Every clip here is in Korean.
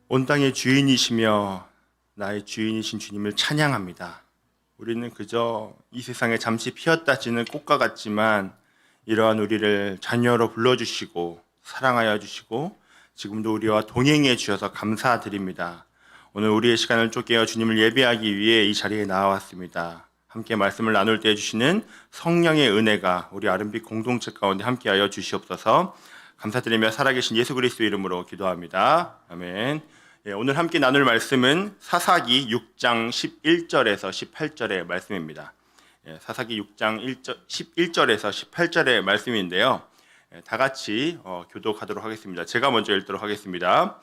온 땅의 주인이시며 나의 주인이신 주님을 찬양합니다. 우리는 그저 이 세상에 잠시 피었다 지는 꽃과 같지만 이러한 우리를 자녀로 불러주시고 사랑하여 주시고 지금도 우리와 동행해 주셔서 감사드립니다. 오늘 우리의 시간을 쫓겨 주님을 예배하기 위해 이 자리에 나왔습니다. 함께 말씀을 나눌 때 주시는 성령의 은혜가 우리 아름빛 공동체 가운데 함께하여 주시옵소서. 감사드리며 살아계신 예수 그리스도 이름으로 기도합니다. 아멘. 오늘 함께 나눌 말씀은 사사기 6장 11절에서 18절의 말씀입니다. 사사기 6장 11절에서 18절의 말씀인데요. 다 같이 교독하도록 하겠습니다. 제가 먼저 읽도록 하겠습니다.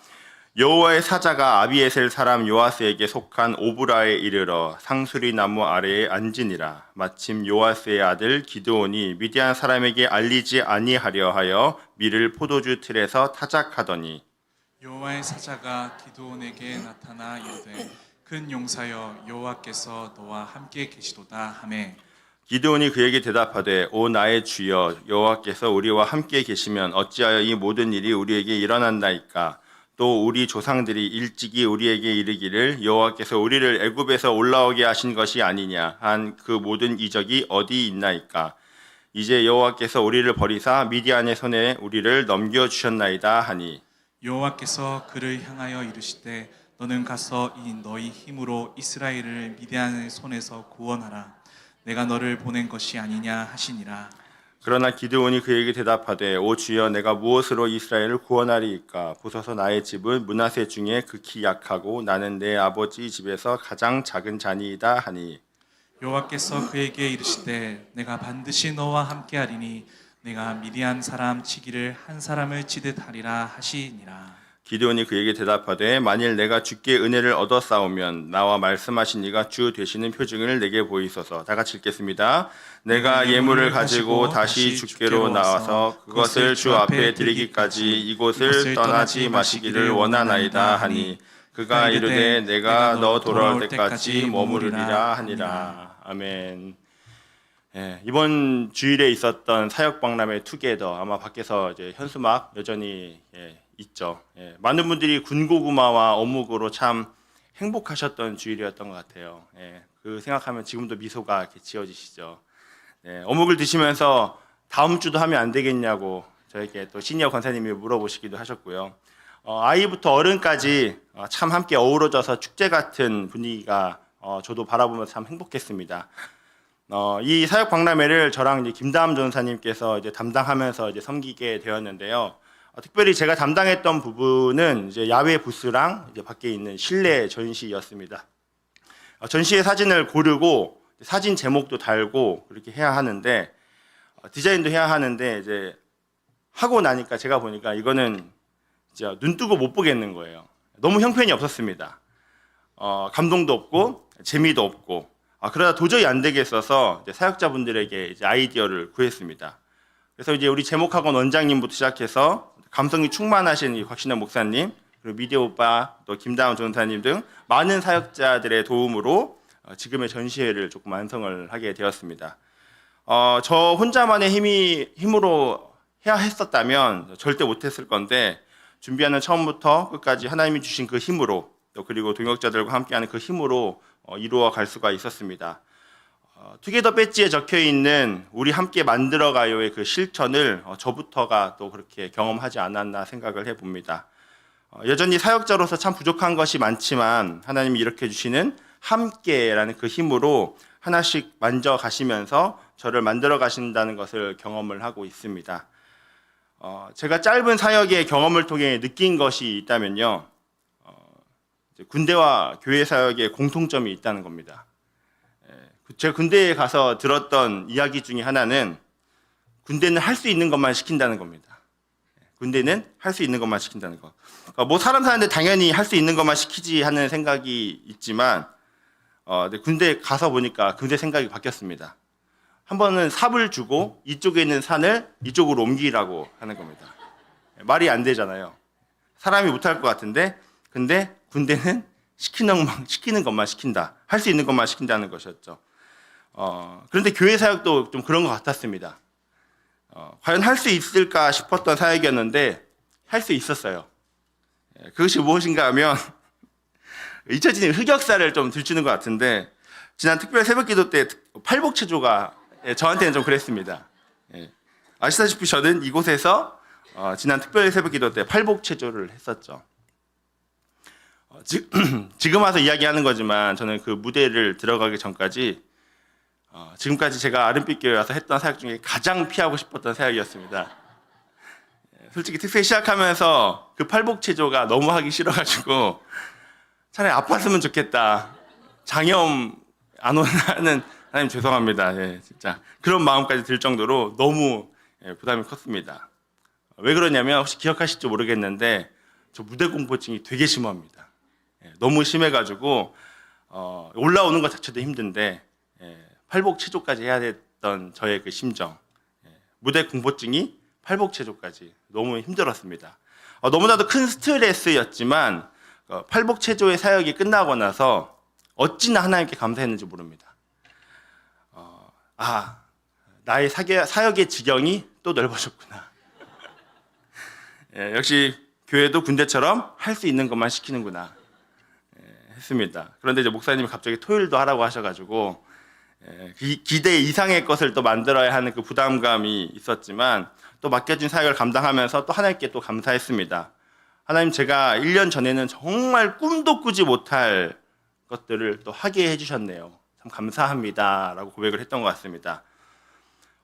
여호와의 사자가 아비에셀 사람 요아스에게 속한 오브라에 이르러 상수리 나무 아래에 앉으니라. 마침 요아스의 아들 기드온이 미디안 사람에게 알리지 아니하려 하여 밀을 포도주 틀에서 타작하더니 여호와의 사자가 기드온에게 나타나 이르되 큰 용사여 여호와께서 너와 함께 계시도다 하매 기드온이 그에게 대답하되 오 나의 주여 여호와께서 우리와 함께 계시면 어찌하여 이 모든 일이 우리에게 일어난다이까. 또 우리 조상들이 일찍이 우리에게 이르기를 여호와께서 우리를 애굽에서 올라오게 하신 것이 아니냐 한 그 모든 이적이 어디 있나이까. 이제 여호와께서 우리를 버리사 미디안의 손에 우리를 넘겨주셨나이다 하니 여호와께서 그를 향하여 이르시되 너는 가서 이 너희 힘으로 이스라엘을 미디안의 손에서 구원하라. 내가 너를 보낸 것이 아니냐 하시니라. 그러나 기드온이 그에게 대답하되 오 주여 내가 무엇으로 이스라엘을 구원하리이까. 보소서 나의 집은 므낫세 중에 극히 약하고 나는 내 아버지 집에서 가장 작은 자니이다 하니 여호와께서 그에게 이르시되 내가 반드시 너와 함께하리니 내가 미디안 사람 치기를 한 사람을 치듯 하리라 하시니라. 기드온이 그에게 대답하되 만일 내가 주께 은혜를 얻어 싸우면 나와 말씀하신 이가 주 되시는 표징을 내게 보이소서. 다 같이 읽겠습니다. 내가 예물을 가지고 다시 주께로 나와서 그것을 주 앞에 드리기까지 이곳을 떠나지 마시기를 원하나이다 하니 그가 이르되 내가 너 돌아올 때까지 머무르리라 하니라. 아멘. 이번 주일에 있었던 사역박람회 투게더 아마 밖에서 이제 현수막 여전히 있죠. 많은 분들이 군고구마와 어묵으로 참 행복하셨던 주일이었던 것 같아요. 그 생각하면 지금도 미소가 이렇게 지어지시죠. 어묵을 드시면서 다음 주도 하면 안 되겠냐고 저에게 또 시니어 권사님이 물어보시기도 하셨고요. 아이부터 어른까지 참 함께 어우러져서 축제 같은 분위기가 저도 바라보면서 참 행복했습니다. 이 사역 박람회를 저랑 이제 김다함 전사님께서 이제 담당하면서 이제 섬기게 되었는데요. 특별히 제가 담당했던 부분은 이제 야외 부스랑 이제 밖에 있는 실내 전시였습니다. 전시의 사진을 고르고 사진 제목도 달고 그렇게 해야 하는데 디자인도 해야 하는데 이제 하고 나니까 제가 보니까 이거는 진짜 눈 뜨고 못 보겠는 거예요. 너무 형편이 없었습니다. 감동도 없고 재미도 없고 그러다 도저히 안 되겠어서 이제 사역자분들에게 이제 아이디어를 구했습니다. 그래서 이제 우리 제목학원 원장님부터 시작해서 감성이 충만하신 이 곽신현 목사님, 그리고 미디어 오빠, 또 김다운 전사님 등 많은 사역자들의 도움으로 지금의 전시회를 조금 완성을 하게 되었습니다. 저 혼자만의 힘으로 해야 했었다면 절대 못했을 건데 준비하는 처음부터 끝까지 하나님이 주신 그 힘으로 또 그리고 동역자들과 함께하는 그 힘으로 이루어 갈 수가 있었습니다. 투게더 배지에 적혀 있는 우리 함께 만들어가요의 그 실천을 저부터가 또 그렇게 경험하지 않았나 생각을 해봅니다. 여전히 사역자로서 참 부족한 것이 많지만 하나님이 이렇게 주시는 함께라는 그 힘으로 하나씩 만져가시면서 저를 만들어 가신다는 것을 경험을 하고 있습니다. 제가 짧은 사역의 경험을 통해 느낀 것이 있다면요. 군대와 교회 사역에 공통점이 있다는 겁니다. 제가 군대에 가서 들었던 이야기 중에 하나는 군대는 할 수 있는 것만 시킨다는 겁니다. 군대는 할 수 있는 것만 시킨다는 거. 뭐 사람 사는데 당연히 할 수 있는 것만 시키지 하는 생각이 있지만 군대에 가서 보니까 군대 생각이 바뀌었습니다. 한 번은 삽을 주고 이쪽에 있는 산을 이쪽으로 옮기라고 하는 겁니다. 말이 안 되잖아요. 사람이 못할 것 같은데 근데 군대는 시키는 것만 시킨다. 할 수 있는 것만 시킨다는 것이었죠. 그런데 교회 사역도 좀 그런 것 같았습니다. 과연 할 수 있을까 싶었던 사역이었는데 할 수 있었어요. 그것이 무엇인가 하면 잊혀진 흑역사를 좀 들추는 것 같은데, 지난 특별 새벽기도 때 팔복체조가 저한테는 좀 그랬습니다. 아시다시피 저는 이곳에서 지난 특별 새벽기도 때 팔복체조를 했었죠. 지금 와서 이야기하는 거지만 저는 그 무대를 들어가기 전까지 지금까지 제가 아름빛 교회 와서 했던 사역 중에 가장 피하고 싶었던 사역이었습니다. 솔직히 특세 시작하면서 그 팔복체조가 너무 하기 싫어가지고 차라리 아팠으면 좋겠다. 장염 안 오나는 하나님 죄송합니다. 진짜 그런 마음까지 들 정도로 너무 부담이 컸습니다. 왜 그러냐면 혹시 기억하실지 모르겠는데 저 무대 공포증이 되게 심합니다. 너무 심해가지고 올라오는 것 자체도 힘든데 팔복체조까지 해야 됐던 저의 그 심정, 무대 공포증이 팔복체조까지 너무 힘들었습니다. 너무나도 큰 스트레스였지만 팔복체조의 사역이 끝나고 나서 어찌나 하나님께 감사했는지 모릅니다. 나의 사역의 지경이 또 넓어졌구나. 역시 교회도 군대처럼 할 수 있는 것만 시키는구나 했습니다. 그런데 이제 목사님이 갑자기 토요일도 하라고 하셔가지고 기대 이상의 것을 또 만들어야 하는 그 부담감이 있었지만 또 맡겨진 사역을 감당하면서 또 하나님께 또 감사했습니다. 하나님, 제가 1년 전에는 정말 꿈도 꾸지 못할 것들을 또 하게 해주셨네요. 참 감사합니다 라고 고백을 했던 것 같습니다.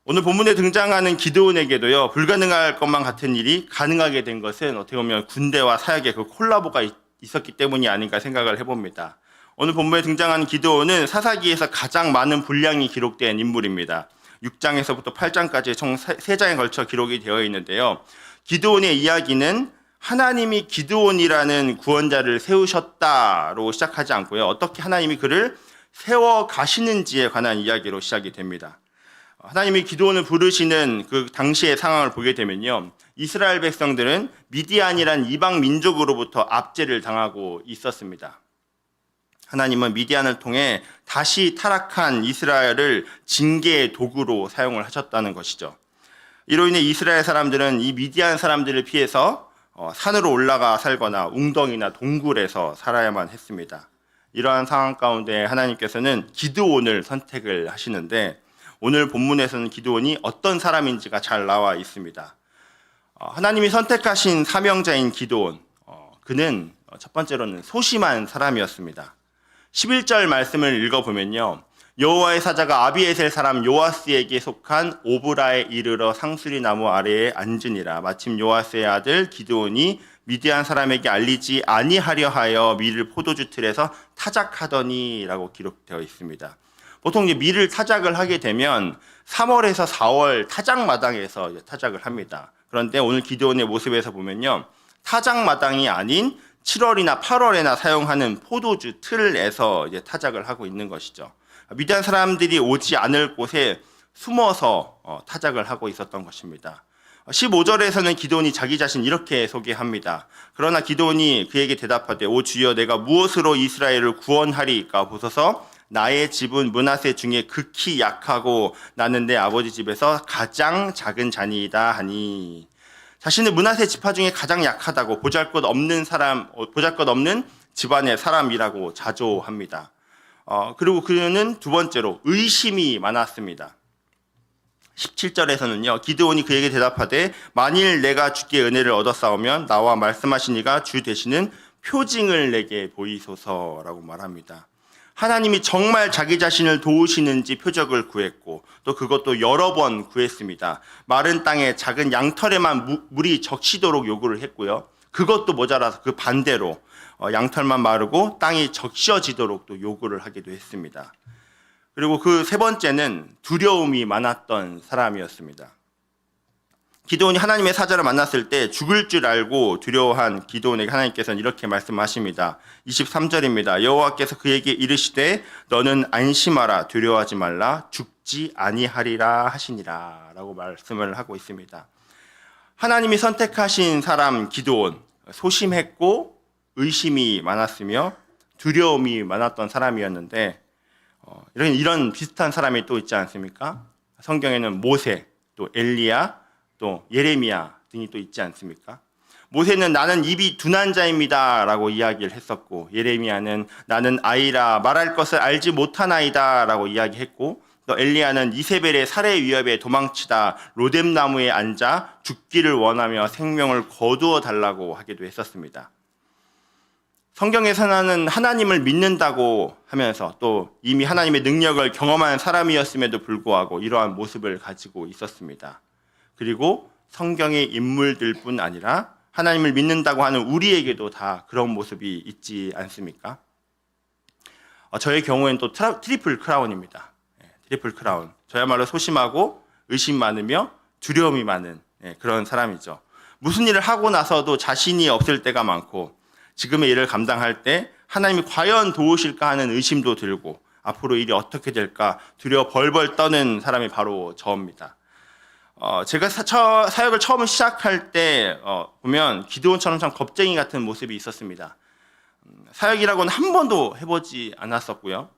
오늘 본문에 등장하는 기드온에게도요, 불가능할 것만 같은 일이 가능하게 된 것은 어떻게 보면 군대와 사역의 그 콜라보가 있었기 때문이 아닌가 생각을 해봅니다. 오늘 본문에 등장하는 기드온은 사사기에서 가장 많은 분량이 기록된 인물입니다. 6장에서부터 8장까지 총 3장에 걸쳐 기록이 되어 있는데요. 기드온의 이야기는 하나님이 기드온이라는 구원자를 세우셨다로 시작하지 않고요, 어떻게 하나님이 그를 세워 가시는지에 관한 이야기로 시작이 됩니다. 하나님이 기드온을 부르시는 그 당시의 상황을 보게 되면요, 이스라엘 백성들은 미디안이란 이방 민족으로부터 압제를 당하고 있었습니다. 하나님은 미디안을 통해 다시 타락한 이스라엘을 징계의 도구로 사용을 하셨다는 것이죠. 이로 인해 이스라엘 사람들은 이 미디안 사람들을 피해서 산으로 올라가 살거나 웅덩이나 동굴에서 살아야만 했습니다. 이러한 상황 가운데 하나님께서는 기드온을 선택을 하시는데, 오늘 본문에서는 기드온이 어떤 사람인지가 잘 나와 있습니다. 하나님이 선택하신 사명자인 기드온, 그는 첫 번째로는 소심한 사람이었습니다. 11절 말씀을 읽어보면요, 여호와의 사자가 아비에셀 사람 요아스에게 속한 오브라에 이르러 상수리 나무 아래에 앉으니라. 마침 요아스의 아들 기드온이 미디안 사람에게 알리지 아니하려 하여 밀을 포도주 틀에서 타작하더니 라고 기록되어 있습니다. 보통 이제 밀을 타작을 하게 되면 3월에서 4월 타작마당에서 타작을 합니다. 그런데 오늘 기드온의 모습에서 보면요, 타작마당이 아닌 7월이나 8월에나 사용하는 포도주 틀에서 이제 타작을 하고 있는 것이죠. 미디안 사람들이 오지 않을 곳에 숨어서 타작을 하고 있었던 것입니다. 15절에서는 기드온이 자기 자신 이렇게 소개합니다. 그러나 기드온이 그에게 대답하되, 오 주여, 내가 무엇으로 이스라엘을 구원하리까? 보소서, 나의 집은 므낫세 중에 극히 약하고 나는 내 아버지 집에서 가장 작은 자니이다 하니, 자신은 므낫세 지파 중에 가장 약하다고, 보잘것없는 집안의 사람이라고 자조합니다. 그리고 그는 두 번째로 의심이 많았습니다. 17절에서는요, 기드온이 그에게 대답하되, 만일 내가 주께 은혜를 얻었사오면 나와 말씀하신 이가 주 되시는 표징을 내게 보이소서라고 말합니다. 하나님이 정말 자기 자신을 도우시는지 표적을 구했고, 또 그것도 여러 번 구했습니다. 마른 땅에 작은 양털에만 물이 적시도록 요구를 했고요, 그것도 모자라서 그 반대로 양털만 마르고 땅이 적셔지도록 또 요구를 하기도 했습니다. 그리고 그 세 번째는 두려움이 많았던 사람이었습니다. 기드온이 하나님의 사자를 만났을 때 죽을 줄 알고 두려워한 기드온에게 하나님께서는 이렇게 말씀하십니다. 23절입니다. 여호와께서 그에게 이르시되 너는 안심하라, 두려워하지 말라, 죽지 아니하리라 하시니라 라고 말씀을 하고 있습니다. 하나님이 선택하신 사람 기드온, 소심했고 의심이 많았으며 두려움이 많았던 사람이었는데, 이런 비슷한 사람이 또 있지 않습니까? 성경에는 모세, 또 엘리야, 또 예레미야 등이 또 있지 않습니까? 모세는 나는 입이 둔한 자입니다 라고 이야기를 했었고, 예레미야는 나는 아이라 말할 것을 알지 못하나이다 라고 이야기했고, 또 엘리야는 이세벨의 살해 위협에 도망치다 로뎀나무에 앉아 죽기를 원하며 생명을 거두어 달라고 하기도 했었습니다. 성경에서는 하나님을 믿는다고 하면서 또 이미 하나님의 능력을 경험한 사람이었음에도 불구하고 이러한 모습을 가지고 있었습니다. 그리고 성경의 인물들뿐 아니라 하나님을 믿는다고 하는 우리에게도 다 그런 모습이 있지 않습니까? 저의 경우에는 또 트리플 크라운입니다. 트리플 크라운. 저야말로 소심하고 의심 많으며 두려움이 많은 그런 사람이죠. 무슨 일을 하고 나서도 자신이 없을 때가 많고, 지금의 일을 감당할 때 하나님이 과연 도우실까 하는 의심도 들고, 앞으로 일이 어떻게 될까 두려워 벌벌 떠는 사람이 바로 저입니다. 제가 사역을 처음 시작할 때 보면 기드온처럼 참 겁쟁이 같은 모습이 있었습니다. 사역이라고는 한 번도 해보지 않았었고요.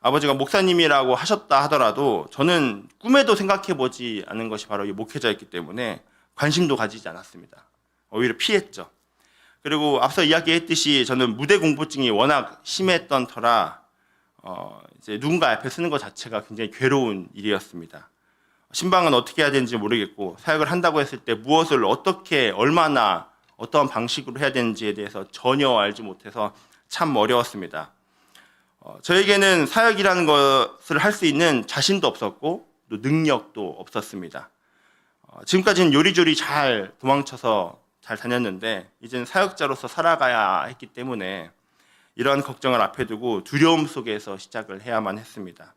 아버지가 목사님이라고 하셨다 하더라도 저는 꿈에도 생각해보지 않은 것이 바로 이 목회자였기 때문에 관심도 가지지 않았습니다. 오히려 피했죠. 그리고 앞서 이야기했듯이 저는 무대 공포증이 워낙 심했던 터라 이제 누군가 앞에 서는 것 자체가 굉장히 괴로운 일이었습니다. 신방은 어떻게 해야 되는지 모르겠고, 사역을 한다고 했을 때 무엇을 어떻게 얼마나 어떠한 방식으로 해야 되는지에 대해서 전혀 알지 못해서 참 어려웠습니다. 저에게는 사역이라는 것을 할 수 있는 자신도 없었고 또 능력도 없었습니다. 지금까지는 요리조리 잘 도망쳐서 잘 다녔는데 이제는 사역자로서 살아가야 했기 때문에 이러한 걱정을 앞에 두고 두려움 속에서 시작을 해야만 했습니다.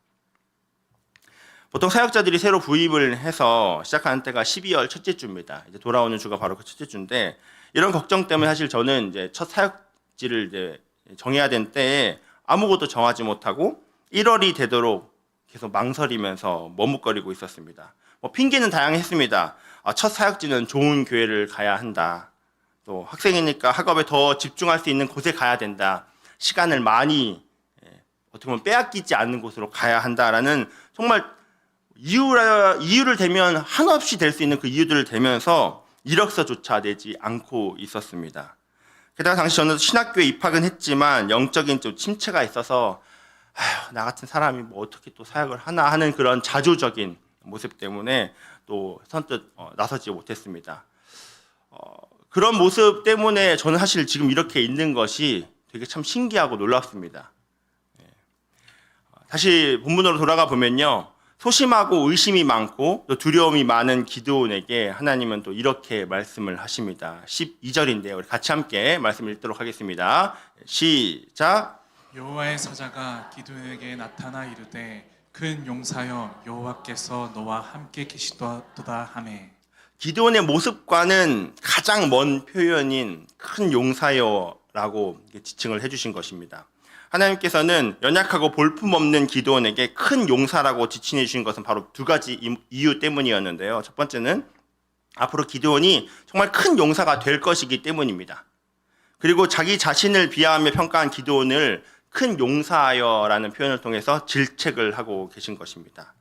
보통 사역자들이 새로 부임을 해서 시작하는 때가 12월 첫째 주입니다. 이제 돌아오는 주가 바로 그 첫째 주인데, 이런 걱정 때문에 사실 저는 이제 첫 사역지를 이제 정해야 된 때에 아무것도 정하지 못하고 1월이 되도록 계속 망설이면서 머뭇거리고 있었습니다. 핑계는 다양했습니다. 첫 사역지는 좋은 교회를 가야 한다. 또 학생이니까 학업에 더 집중할 수 있는 곳에 가야 된다. 시간을 많이 어떻게 보면 빼앗기지 않는 곳으로 가야 한다라는 정말 이유를 대면 한없이 될 수 있는 그 이유들을 대면서 이력서조차 내지 않고 있었습니다. 게다가 당시 저는 신학교에 입학은 했지만 영적인 좀 침체가 있어서 나 같은 사람이 뭐 어떻게 또 사역을 하나 하는 그런 자조적인 모습 때문에 또 선뜻 나서지 못했습니다. 그런 모습 때문에 저는 사실 지금 이렇게 있는 것이 되게 참 신기하고 놀랍습니다. 다시 본문으로 돌아가 보면요, 소심하고 의심이 많고 또 두려움이 많은 기드온에게 하나님은 또 이렇게 말씀을 하십니다. 12절인데요. 우리 같이 함께 말씀을 읽도록 하겠습니다. 시작. 여호와의 사자가 기드온에게 나타나 이르되 큰 용사여 여호와께서 너와 함께 계시도다 하매. 기드온의 모습과는 가장 먼 표현인 큰 용사여라고 지칭을 해주신 것입니다. 하나님께서는 연약하고 볼품없는 기드온에게 큰 용사라고 지칭해 주신 것은 바로 두 가지 이유 때문이었는데요. 첫 번째는 앞으로 기드온이 정말 큰 용사가 될 것이기 때문입니다. 그리고 자기 자신을 비하하며 평가한 기드온을 큰 용사여라는 표현을 통해서 질책을 하고 계신 것입니다.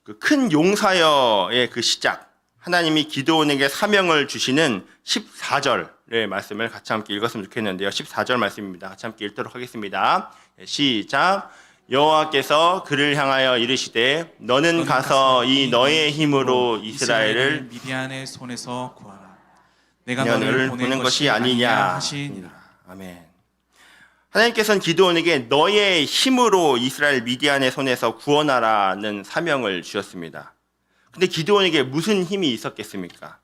그 큰 용사여의 그 시작, 하나님이 기드온에게 사명을 주시는 14절의 말씀을 같이 함께 읽었으면 좋겠는데요. 14절 말씀입니다. 같이 함께 읽도록 하겠습니다. 시작. 여호와께서 그를 향하여 이르시되 너는 가서 이 너의 힘으로 이스라엘을 미디안의 손에서 구하라. 내가 너를 보낸 것이 아니냐 하시니라. 아멘. 하나님께서는 기드온에게 너의 힘으로 이스라엘 미디안의 손에서 구원하라는 사명을 주셨습니다. 근데 기드온에게 무슨 힘이 있었겠습니까?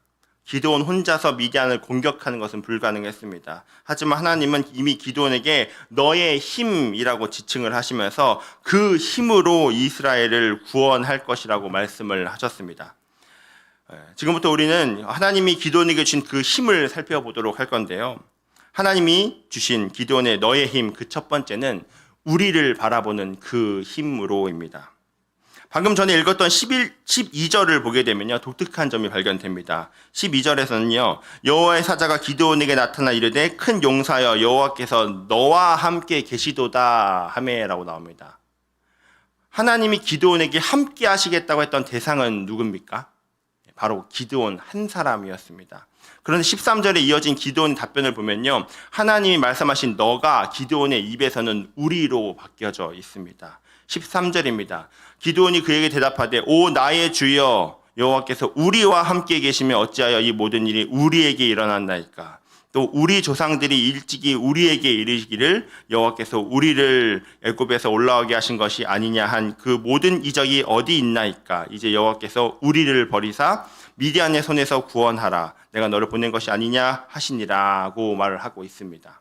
기드온 혼자서 미디안을 공격하는 것은 불가능했습니다. 하지만 하나님은 이미 기드온에게 너의 힘이라고 지칭을 하시면서 그 힘으로 이스라엘을 구원할 것이라고 말씀을 하셨습니다. 지금부터 우리는 하나님이 기드온에게 주신 그 힘을 살펴보도록 할 건데요. 하나님이 주신 기드온의 너의 힘, 그 첫 번째는 우리를 바라보는 그 힘으로입니다. 방금 전에 읽었던 12절을 보게 되면요, 독특한 점이 발견됩니다. 12절에서는요, 여호와의 사자가 기드온에게 나타나 이르되 큰 용사여 여호와께서 너와 함께 계시도다 하매라고 나옵니다. 하나님이 기드온에게 함께 하시겠다고 했던 대상은 누굽니까? 바로 기드온 한 사람이었습니다. 그런데 13절에 이어진 기드온의 답변을 보면요, 하나님이 말씀하신 너가 기드온의 입에서는 우리로 바뀌어져 있습니다. 13절입니다. 기드온이 그에게 대답하되 오 나의 주여 여호와께서 우리와 함께 계시며 어찌하여 이 모든 일이 우리에게 일어났나이까. 또 우리 조상들이 일찍이 우리에게 이르기를 여호와께서 우리를 애굽에서 올라오게 하신 것이 아니냐 한 그 모든 이적이 어디 있나이까. 이제 여호와께서 우리를 버리사 미디안의 손에서 구원하라. 내가 너를 보낸 것이 아니냐 하시니라고 말을 하고 있습니다.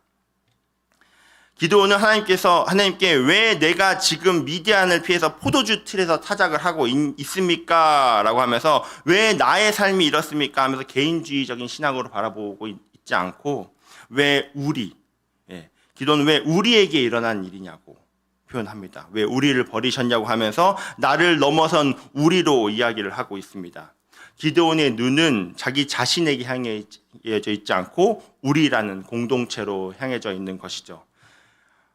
기드온은 하나님께 왜 내가 지금 미디안을 피해서 포도주 틀에서 타작을 하고 있습니까? 라고 하면서 왜 나의 삶이 이렇습니까? 하면서 개인주의적인 신앙으로 바라보고 있지 않고 왜 기도는 왜 우리에게 일어난 일이냐고 표현합니다. 왜 우리를 버리셨냐고 하면서 나를 넘어선 우리로 이야기를 하고 있습니다. 기드온의 눈은 자기 자신에게 향해져 있지 않고 우리라는 공동체로 향해져 있는 것이죠.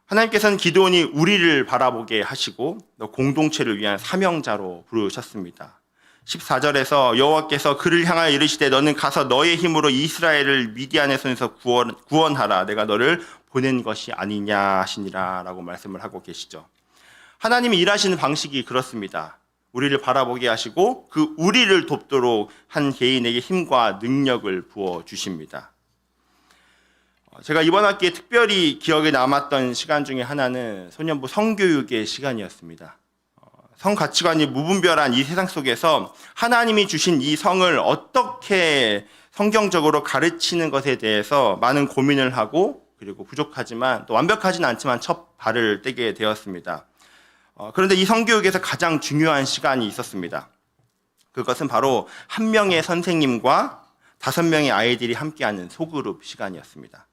하나님께서는 기드온이 우리를 바라보게 하시고 공동체를 위한 사명자로 부르셨습니다. 14절에서 여호와께서 그를 향하여 이르시되 너는 가서 너의 힘으로 이스라엘을 미디안의 손에서 구원하라. 내가 너를 보낸 것이 아니냐 하시니라 라고 말씀을 하고 계시죠. 하나님이 일하시는 방식이 그렇습니다. 우리를 바라보게 하시고 그 우리를 돕도록 한 개인에게 힘과 능력을 부어주십니다. 제가 이번 학기에 특별히 기억에 남았던 시간 중에 하나는 소년부 성교육의 시간이었습니다. 성 가치관이 무분별한 이 세상 속에서 하나님이 주신 이 성을 어떻게 성경적으로 가르치는 것에 대해서 많은 고민을 하고 그리고 부족하지만 또 완벽하지는 않지만 첫 발을 떼게 되었습니다. 그런데 이 성교육에서 가장 중요한 시간이 있었습니다. 그것은 바로 한 명의 선생님과 5명의 아이들이 함께하는 소그룹 시간이었습니다.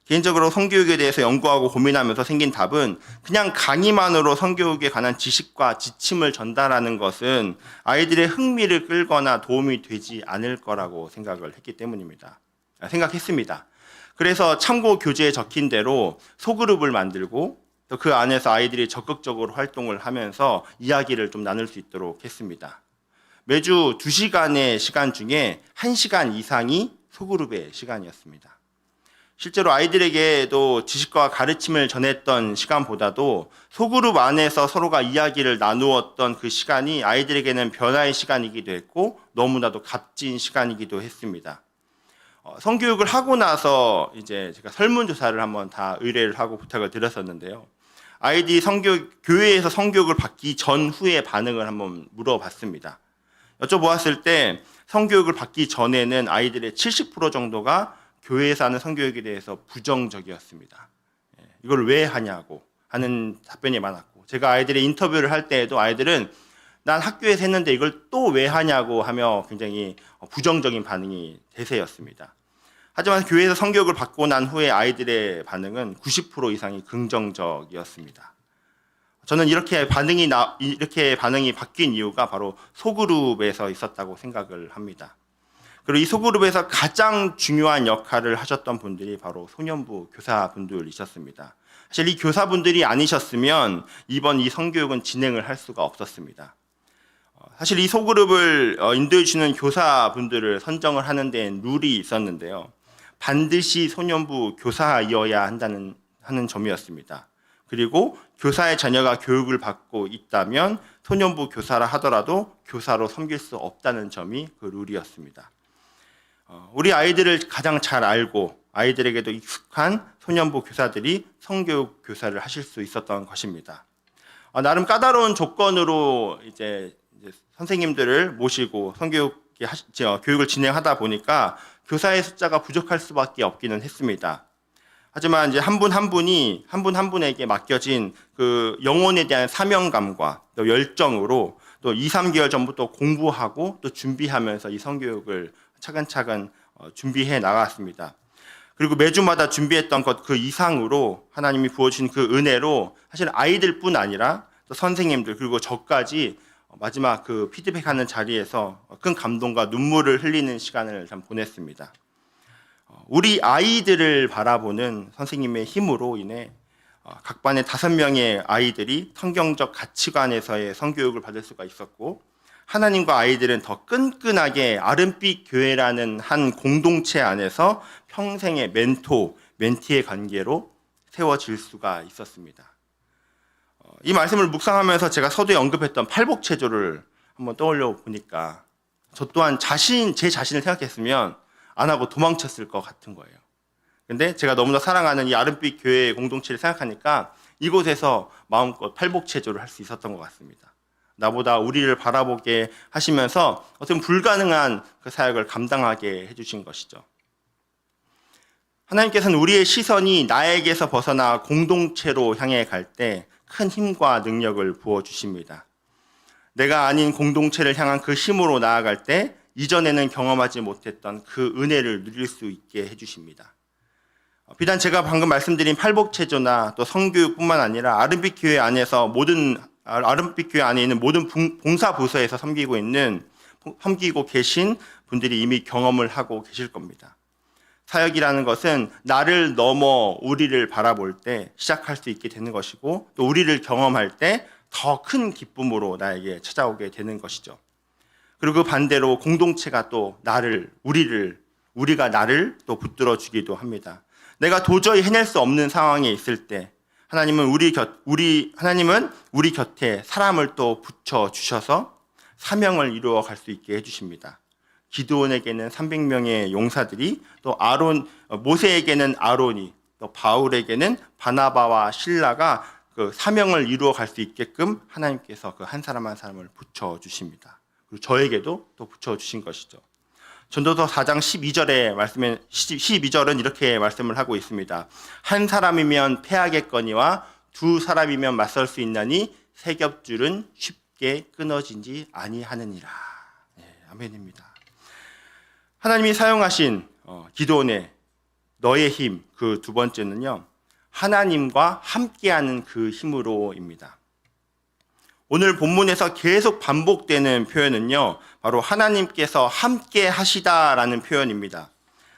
개인적으로 성교육에 대해서 연구하고 고민하면서 생긴 답은 그냥 강의만으로 성교육에 관한 지식과 지침을 전달하는 것은 아이들의 흥미를 끌거나 도움이 되지 않을 거라고 생각했습니다. 그래서 참고 교재에 적힌 대로 소그룹을 만들고 또 그 안에서 아이들이 적극적으로 활동을 하면서 이야기를 좀 나눌 수 있도록 했습니다. 매주 2시간의 시간 중에 1시간 이상이 소그룹의 시간이었습니다. 실제로 아이들에게도 지식과 가르침을 전했던 시간보다도 소그룹 안에서 서로가 이야기를 나누었던 그 시간이 아이들에게는 변화의 시간이기도 했고 너무나도 값진 시간이기도 했습니다. 성교육을 하고 나서 이제 제가 설문조사를 한번 다 의뢰를 하고 부탁을 드렸었는데요. 아이들이 교회에서 성교육을 받기 전후의 반응을 한번 물어봤습니다. 여쭤보았을 때 성교육을 받기 전에는 아이들의 70% 정도가 교회에서 하는 성교육에 대해서 부정적이었습니다. 이걸 왜 하냐고 하는 답변이 많았고, 제가 아이들의 인터뷰를 할 때에도 아이들은 난 학교에서 했는데 이걸 또 왜 하냐고 하며 굉장히 부정적인 반응이 대세였습니다. 하지만 교회에서 성교육을 받고 난 후에 아이들의 반응은 90% 이상이 긍정적이었습니다. 저는 이렇게 반응이 바뀐 이유가 바로 소그룹에서 있었다고 생각을 합니다. 그리고 이 소그룹에서 가장 중요한 역할을 하셨던 분들이 바로 소년부 교사분들이셨습니다. 사실 이 교사분들이 아니셨으면 이번 이 성교육은 진행을 할 수가 없었습니다. 사실 이 소그룹을 인도해 주는 교사분들을 선정을 하는 데엔 룰이 있었는데요. 반드시 소년부 교사이어야 하는 점이었습니다. 그리고 교사의 자녀가 교육을 받고 있다면 소년부 교사라 하더라도 교사로 섬길 수 없다는 점이 그 룰이었습니다. 우리 아이들을 가장 잘 알고 아이들에게도 익숙한 소년부 교사들이 성교육 교사를 하실 수 있었던 것입니다. 나름 까다로운 조건으로 이제 선생님들을 모시고 교육을 진행하다 보니까 교사의 숫자가 부족할 수밖에 없기는 했습니다. 하지만 이제 한 분 한 분에게 맡겨진 그 영혼에 대한 사명감과 또 열정으로 또 2-3개월 전부터 공부하고 또 준비하면서 이 성교육을 차근차근 준비해 나갔습니다. 그리고 매주마다 준비했던 것 그 이상으로 하나님이 부어주신 그 은혜로 사실 아이들뿐 아니라 또 선생님들 그리고 저까지 마지막 그 피드백하는 자리에서 큰 감동과 눈물을 흘리는 시간을 참 보냈습니다. 우리 아이들을 바라보는 선생님의 힘으로 인해 각 반에 5명의 아이들이 성경적 가치관에서의 성교육을 받을 수가 있었고 하나님과 아이들은 더 끈끈하게 아름빛 교회라는 한 공동체 안에서 평생의 멘티의 관계로 세워질 수가 있었습니다. 이 말씀을 묵상하면서 제가 서두에 언급했던 팔복체조를 한번 떠올려 보니까 저 또한 제 자신을 생각했으면 안 하고 도망쳤을 것 같은 거예요. 근데 제가 너무나 사랑하는 이 아름빛 교회 공동체를 생각하니까 이곳에서 마음껏 팔복체조를 할 수 있었던 것 같습니다. 나보다 우리를 바라보게 하시면서 어떤 불가능한 그 사역을 감당하게 해주신 것이죠. 하나님께서는 우리의 시선이 나에게서 벗어나 공동체로 향해 갈 때 큰 힘과 능력을 부어주십니다. 내가 아닌 공동체를 향한 그 힘으로 나아갈 때 이전에는 경험하지 못했던 그 은혜를 누릴 수 있게 해주십니다. 비단 제가 방금 말씀드린 팔복체조나 또 성교육뿐만 아니라 아름빛 교회 안에 있는 모든 봉사 부서에서 섬기고 계신 분들이 이미 경험을 하고 계실 겁니다. 사역이라는 것은 나를 넘어 우리를 바라볼 때 시작할 수 있게 되는 것이고 또 우리를 경험할 때 더 큰 기쁨으로 나에게 찾아오게 되는 것이죠. 그리고 반대로 공동체가 또 우리가 나를 또 붙들어 주기도 합니다. 내가 도저히 해낼 수 없는 상황에 있을 때 하나님은 우리 곁에 사람을 또 붙여 주셔서 사명을 이루어 갈 수 있게 해주십니다. 기드온에게는 300명의 용사들이 또 모세에게는 아론이 또 바울에게는 바나바와 실라가 그 사명을 이루어 갈 수 있게끔 하나님께서 그 한 사람 한 사람을 붙여 주십니다. 그리고 저에게도 또 붙여 주신 것이죠. 전도서 4장 12절은 이렇게 말씀을 하고 있습니다. 한 사람이면 패하겠거니와 두 사람이면 맞설 수 있나니 세 겹줄은 쉽게 끊어지지 아니하느니라. 아멘입니다. 하나님이 사용하신 기드온의 너의 힘, 그 두 번째는요, 하나님과 함께하는 그 힘으로입니다. 오늘 본문에서 계속 반복되는 표현은요, 바로 하나님께서 함께 하시다라는 표현입니다.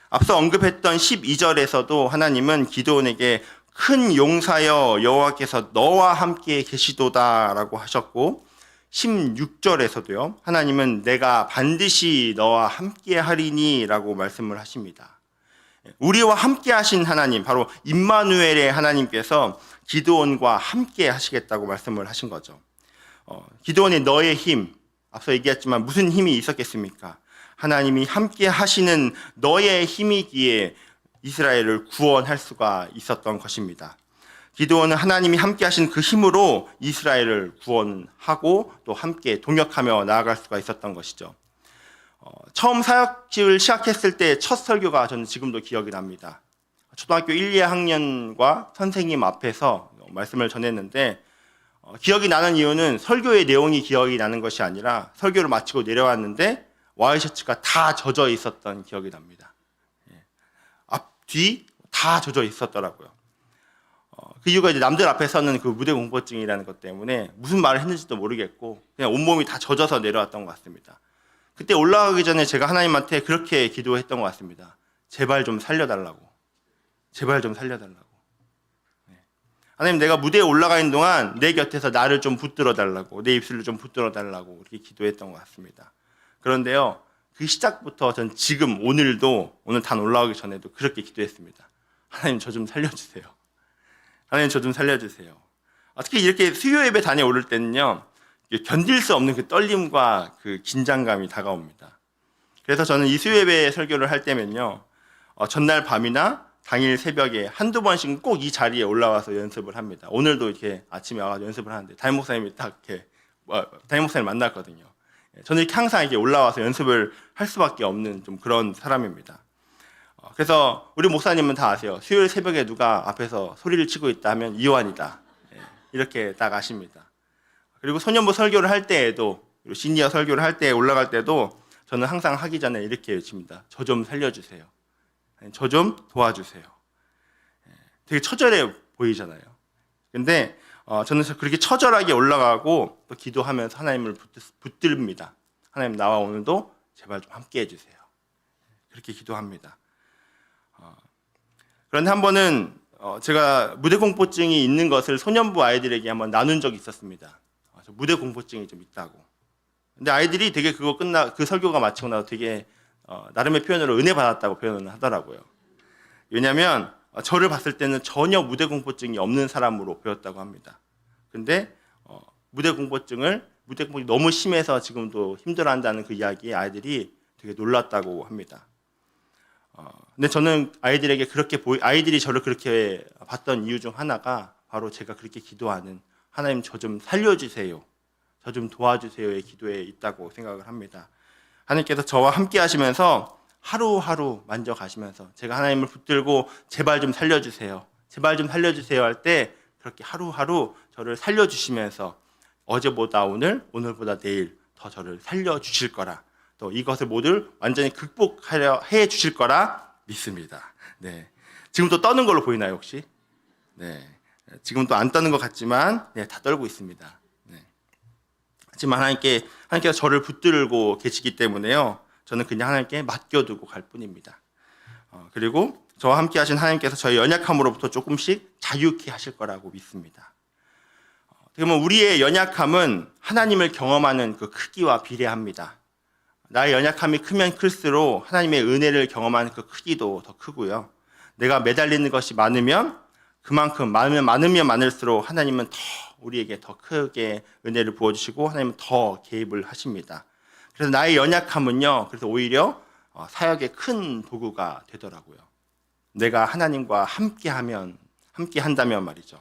앞서 언급했던 12절에서도 하나님은 기드온에게 큰 용사여 여호와께서 너와 함께 계시도다라고 하셨고 16절에서도요, 하나님은 내가 반드시 너와 함께 하리니라고 말씀을 하십니다. 우리와 함께 하신 하나님, 바로 임마누엘의 하나님께서 기드온과 함께 하시겠다고 말씀을 하신 거죠. 기드온의 너의 힘, 앞서 얘기했지만 무슨 힘이 있었겠습니까? 하나님이 함께 하시는 너의 힘이기에 이스라엘을 구원할 수가 있었던 것입니다. 기드온은 하나님이 함께 하신 그 힘으로 이스라엘을 구원하고 또 함께 동역하며 나아갈 수가 있었던 것이죠. 처음 사역을 시작했을 때 첫 설교가 저는 지금도 기억이 납니다. 초등학교 1, 2학년과 선생님 앞에서 말씀을 전했는데 기억이 나는 이유는 설교의 내용이 기억이 나는 것이 아니라 설교를 마치고 내려왔는데 와이셔츠가 다 젖어 있었던 기억이 납니다. 앞, 뒤 다 젖어 있었더라고요. 그 이유가 이제 남들 앞에서는 그 무대 공포증이라는 것 때문에 무슨 말을 했는지도 모르겠고 그냥 온몸이 다 젖어서 내려왔던 것 같습니다. 그때 올라가기 전에 제가 하나님한테 그렇게 기도했던 것 같습니다. 제발 좀 살려달라고. 제발 좀 살려달라고. 하나님, 내가 무대에 올라가 있는 동안 내 곁에서 나를 좀 붙들어 달라고, 내 입술을 좀 붙들어 달라고 그렇게 기도했던 것 같습니다. 그런데요, 그 시작부터 전 지금 오늘 단 올라오기 전에도 그렇게 기도했습니다. 하나님, 저 좀 살려주세요. 하나님, 저 좀 살려주세요. 특히 이렇게 수요 예배 다녀오를 때는요, 견딜 수 없는 그 떨림과 그 긴장감이 다가옵니다. 그래서 저는 이 수요 예배 설교를 할 때면요, 전날 밤이나 당일 새벽에 한두 번씩 꼭 이 자리에 올라와서 연습을 합니다. 오늘도 이렇게 아침에 와서 연습을 하는데 담임 목사님이 딱 이렇게 담임 목사님 만났거든요. 저는 이렇게 항상 이렇게 올라와서 연습을 할 수밖에 없는 좀 그런 사람입니다. 그래서 우리 목사님은 다 아세요. 수요일 새벽에 누가 앞에서 소리를 치고 있다 하면 이완이다. 이렇게 딱 아십니다. 그리고 소년부 설교를 할 때에도, 그리고 시니어 설교를 할 때 올라갈 때도 저는 항상 하기 전에 이렇게 외칩니다. 저 좀 살려주세요. 저 좀 도와주세요. 되게 처절해 보이잖아요. 근데 저는 그렇게 처절하게 올라가고 또 기도하면서 하나님을 붙듭니다. 하나님, 나와 오늘도 제발 좀 함께 해주세요. 그렇게 기도합니다. 그런데 한 번은 제가 무대 공포증이 있는 것을 소년부 아이들에게 한번 나눈 적이 있었습니다. 저 무대 공포증이 좀 있다고. 근데 아이들이 되게 그 설교가 마치고 나서 되게 나름의 표현으로 은혜 받았다고 표현을 하더라고요. 왜냐하면 저를 봤을 때는 전혀 무대 공포증이 없는 사람으로 보였다고 합니다. 근데 무대 공포증이 너무 심해서 지금도 힘들어한다는 그 이야기에 아이들이 되게 놀랐다고 합니다. 근데 저는 아이들이 저를 그렇게 봤던 이유 중 하나가 바로 제가 그렇게 기도하는 하나님 저 좀 살려주세요, 저 좀 도와주세요의 기도에 있다고 생각을 합니다. 하나님께서 저와 함께 하시면서 하루하루 만져가시면서 제가 하나님을 붙들고 제발 좀 살려주세요, 제발 좀 살려주세요 할 때 그렇게 하루하루 저를 살려주시면서 어제보다 오늘보다 내일 더 저를 살려주실 거라, 또 이것을 모두 완전히 극복하려 해 주실 거라 믿습니다. 네. 지금도 떠는 걸로 보이나요, 혹시? 네. 지금도 안 떠는 것 같지만, 네, 다 떨고 있습니다. 네. 하지만 하나님께서 저를 붙들고 계시기 때문에요, 저는 그냥 하나님께 맡겨두고 갈 뿐입니다. 그리고 저와 함께 하신 하나님께서 저의 연약함으로부터 조금씩 자유케 하실 거라고 믿습니다. 그러면 우리의 연약함은 하나님을 경험하는 그 크기와 비례합니다. 나의 연약함이 크면 클수록 하나님의 은혜를 경험하는 그 크기도 더 크고요. 내가 매달리는 것이 많으면 그만큼 많으면 많을수록 하나님은 우리에게 더 크게 은혜를 부어주시고 하나님은 더 개입을 하십니다. 그래서 나의 연약함은요, 그래서 오히려 사역의 큰 도구가 되더라고요. 내가 하나님과 함께 한다면 말이죠.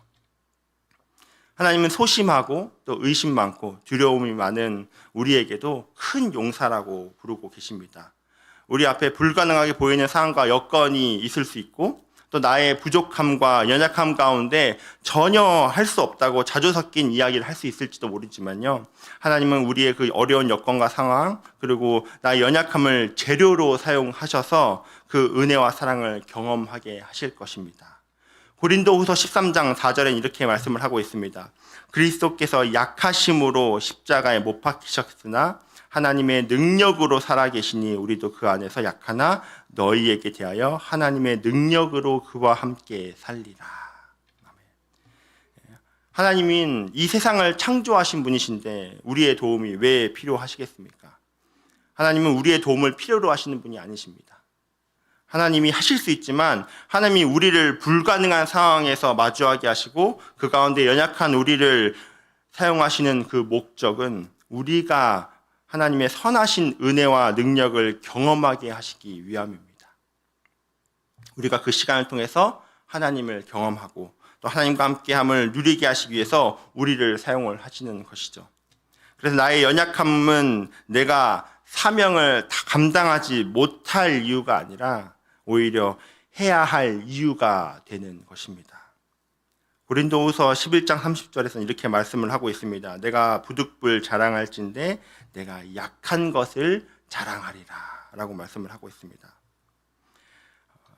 하나님은 소심하고 또 의심 많고 두려움이 많은 우리에게도 큰 용사라고 부르고 계십니다. 우리 앞에 불가능하게 보이는 상황과 여건이 있을 수 있고 또 나의 부족함과 연약함 가운데 전혀 할 수 없다고 자주 섞인 이야기를 할 수 있을지도 모르지만요, 하나님은 우리의 그 어려운 여건과 상황 그리고 나의 연약함을 재료로 사용하셔서 그 은혜와 사랑을 경험하게 하실 것입니다. 고린도후서 13장 4절엔 이렇게 말씀을 하고 있습니다. 그리스도께서 약하심으로 십자가에 못 박히셨으나 하나님의 능력으로 살아계시니 우리도 그 안에서 약하나 너희에게 대하여 하나님의 능력으로 그와 함께 살리라. 하나님은 이 세상을 창조하신 분이신데 우리의 도움이 왜 필요하시겠습니까? 하나님은 우리의 도움을 필요로 하시는 분이 아니십니다. 하나님이 하실 수 있지만 하나님이 우리를 불가능한 상황에서 마주하게 하시고 그 가운데 연약한 우리를 사용하시는 그 목적은 우리가 하나님의 선하신 은혜와 능력을 경험하게 하시기 위함입니다. 우리가 그 시간을 통해서 하나님을 경험하고 또 하나님과 함께함을 누리게 하시기 위해서 우리를 사용을 하시는 것이죠. 그래서 나의 연약함은 내가 사명을 다 감당하지 못할 이유가 아니라 오히려 해야 할 이유가 되는 것입니다. 고린도후서 11장 30절에서는 이렇게 말씀을 하고 있습니다. 내가 부득불 자랑할진대 내가 약한 것을 자랑하리라 라고 말씀을 하고 있습니다.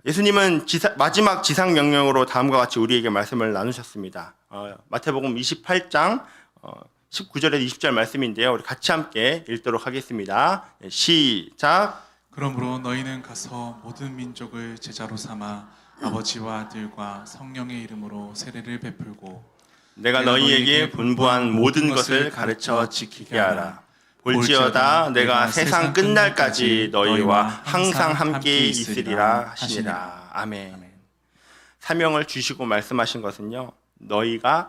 예수님은 마지막 지상명령으로 다음과 같이 우리에게 말씀을 나누셨습니다. 마태복음 28장 19절에서 20절 말씀인데요, 우리 같이 함께 읽도록 하겠습니다. 시작. 그러므로 너희는 가서 모든 민족을 제자로 삼아 아버지와 아들과 성령의 이름으로 세례를 베풀고 내가 너희에게 분부한 모든 것을 가르쳐 지키게 하라. 볼지어다 내가 세상 끝날까지 너희와 항상 함께 있으리라 하시니라. 아멘. 사명을 주시고 말씀하신 것은요,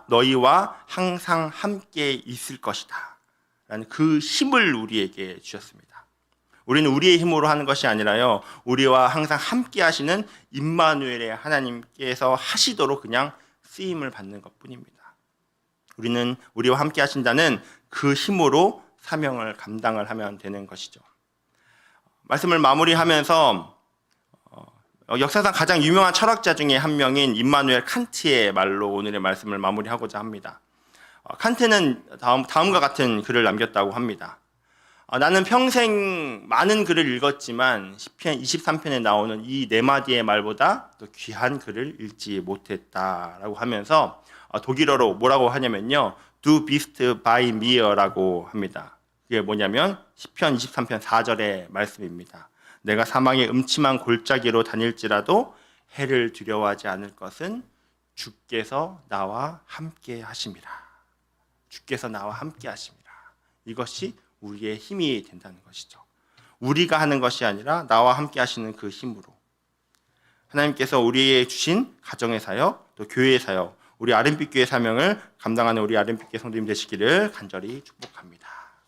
너희와 항상 함께 있을 것이다 라는 그 힘을 우리에게 주셨습니다. 우리는 우리의 힘으로 하는 것이 아니라요, 우리와 항상 함께 하시는 임마누엘의 하나님께서 하시도록 그냥 쓰임을 받는 것뿐입니다. 우리는 우리와 함께 하신다는 그 힘으로 사명을 감당을 하면 되는 것이죠. 말씀을 마무리하면서 역사상 가장 유명한 철학자 중에 한 명인 임마누엘 칸트의 말로 오늘의 말씀을 마무리하고자 합니다. 칸트는 다음과 같은 글을 남겼다고 합니다. 나는 평생 많은 글을 읽었지만 시편 23편에 나오는 이 네 마디의 말보다 더 귀한 글을 읽지 못했다라고 하면서 독일어로 뭐라고 하냐면요, Du bist bei mir라고 합니다. 그게 뭐냐면 시편 23편 4절의 말씀입니다. 내가 사망의 음침한 골짜기로 다닐지라도 해를 두려워하지 않을 것은 주께서 나와 함께 하심이라. 주께서 나와 함께 하심이라. 이것이 우리의 힘이 된다는 것이죠. 우리가 하는 것이 아니라 나와 함께 하시는 그 힘으로 하나님께서 우리에게 주신 가정의 사역, 또 교회의 사역, 우리 아름빛교회 사명을 감당하는 우리 아름빛교회 성도님 되시기를 간절히 축복합니다.